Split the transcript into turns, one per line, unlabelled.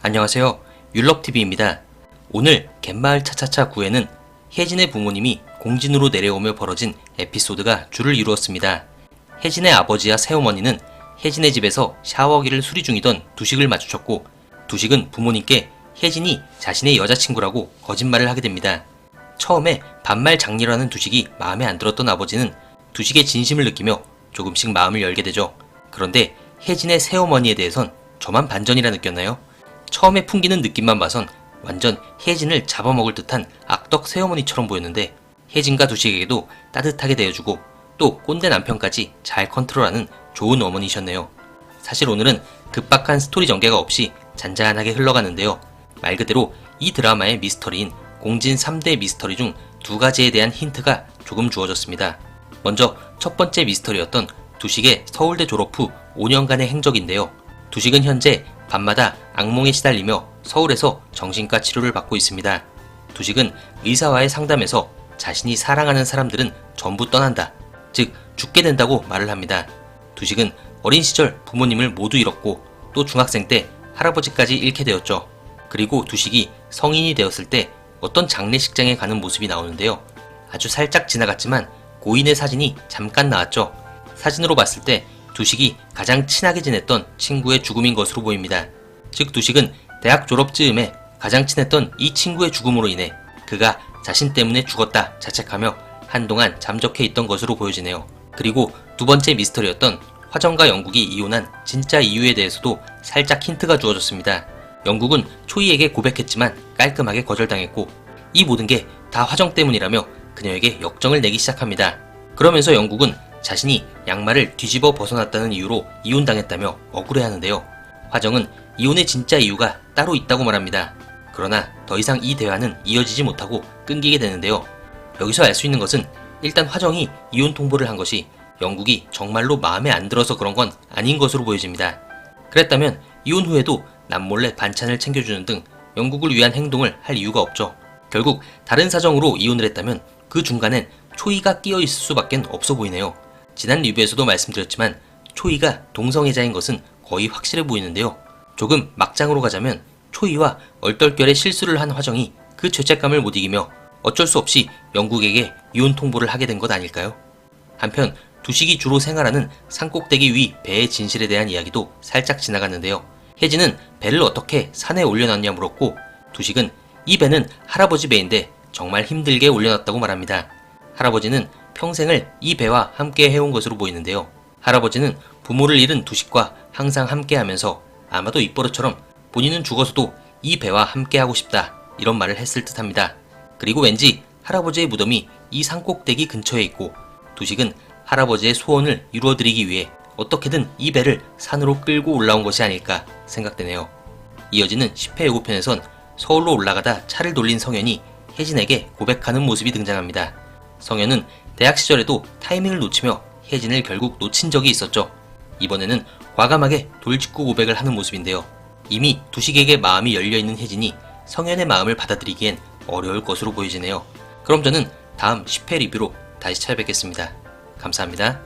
안녕하세요. 율럭TV입니다. 오늘 갯마을 차차차 9회는 혜진의 부모님이 공진으로 내려오며 벌어진 에피소드가 줄을 이루었습니다. 혜진의 아버지와 새어머니는 혜진의 집에서 샤워기를 수리 중이던 두식을 마주쳤고, 두식은 부모님께 혜진이 자신의 여자친구라고 거짓말을 하게 됩니다. 처음에 반말 장리라는 두식이 마음에 안 들었던 아버지는 두식의 진심을 느끼며 조금씩 마음을 열게 되죠. 그런데 혜진의 새어머니에 대해선 저만 반전이라 느꼈나요? 처음에 풍기는 느낌만 봐선 완전 혜진을 잡아먹을 듯한 악덕 새어머니처럼 보였는데, 혜진과 두식에게도 따뜻하게 대해주고 또 꼰대 남편까지 잘 컨트롤하는 좋은 어머니셨네요. 사실 오늘은 급박한 스토리 전개가 없이 잔잔하게 흘러가는데요. 말 그대로 이 드라마의 미스터리인 공진 3대 미스터리 중 두 가지에 대한 힌트가 조금 주어졌습니다. 먼저 첫 번째 미스터리였던 두식의 서울대 졸업 후 5년간의 행적인데요. 두식은 현재 밤마다 악몽에 시달리며 서울에서 정신과 치료를 받고 있습니다. 두식은 의사와의 상담에서 자신이 사랑하는 사람들은 전부 떠난다, 즉 죽게 된다고 말을 합니다. 두식은 어린 시절 부모님을 모두 잃었고 또 중학생 때 할아버지까지 잃게 되었죠. 그리고 두식이 성인이 되었을 때 어떤 장례식장에 가는 모습이 나오는데요. 아주 살짝 지나갔지만 고인의 사진이 잠깐 나왔죠. 사진으로 봤을 때 두식이 가장 친하게 지냈던 친구의 죽음인 것으로 보입니다. 즉 두식은 대학 졸업 즈음에 가장 친했던 이 친구의 죽음으로 인해 그가 자신 때문에 죽었다 자책하며 한동안 잠적해 있던 것으로 보여지네요. 그리고 두 번째 미스터리였던 화정과 영국이 이혼한 진짜 이유에 대해서도 살짝 힌트가 주어졌습니다. 영국은 초이에게 고백했지만 깔끔하게 거절당했고, 이 모든 게 다 화정 때문이라며 그녀에게 역정을 내기 시작합니다. 그러면서 영국은 자신이 양말을 뒤집어 벗어났다는 이유로 이혼당했다며 억울해하는데요. 화정은 이혼의 진짜 이유가 따로 있다고 말합니다. 그러나 더 이상 이 대화는 이어지지 못하고 끊기게 되는데요. 여기서 알 수 있는 것은 일단 화정이 이혼 통보를 한 것이 영국이 정말로 마음에 안 들어서 그런 건 아닌 것으로 보여집니다. 그랬다면 이혼 후에도 남몰래 반찬을 챙겨주는 등 영국을 위한 행동을 할 이유가 없죠. 결국 다른 사정으로 이혼을 했다면 그 중간엔 초이가 끼어 있을 수밖엔 없어 보이네요. 지난 리뷰에서도 말씀드렸지만 초이가 동성애자인 것은 거의 확실해 보이는데요. 조금 막장으로 가자면 초이와 얼떨결에 실수를 한 화정이 그 죄책감을 못 이기며 어쩔 수 없이 영국에게 이혼 통보를 하게 된 것 아닐까요? 한편 두식이 주로 생활하는 산꼭대기 위 배의 진실에 대한 이야기도 살짝 지나갔는데요. 혜진은 배를 어떻게 산에 올려놨냐 물었고, 두식은 이 배는 할아버지 배인데 정말 힘들게 올려놨다고 말합니다. 할아버지는 평생을 이 배와 함께 해온 것으로 보이는데요. 할아버지는 부모를 잃은 두식과 항상 함께하면서 아마도 입버릇처럼 본인은 죽어서도 이 배와 함께하고 싶다, 이런 말을 했을 듯합니다. 그리고 왠지 할아버지의 무덤이 이 산꼭대기 근처에 있고, 두식은 할아버지의 소원을 이루어드리기 위해 어떻게든 이 배를 산으로 끌고 올라온 것이 아닐까 생각되네요. 이어지는 10회 예고편에선 서울로 올라가다 차를 돌린 성현이 혜진에게 고백하는 모습이 등장합니다. 성현은 대학 시절에도 타이밍을 놓치며 혜진을 결국 놓친 적이 있었죠. 이번에는 과감하게 돌직구 고백을 하는 모습인데요. 이미 두식에게 마음이 열려있는 혜진이 성현의 마음을 받아들이기엔 어려울 것으로 보여지네요. 그럼 저는 다음 10회 리뷰로 다시 찾아뵙겠습니다. 감사합니다.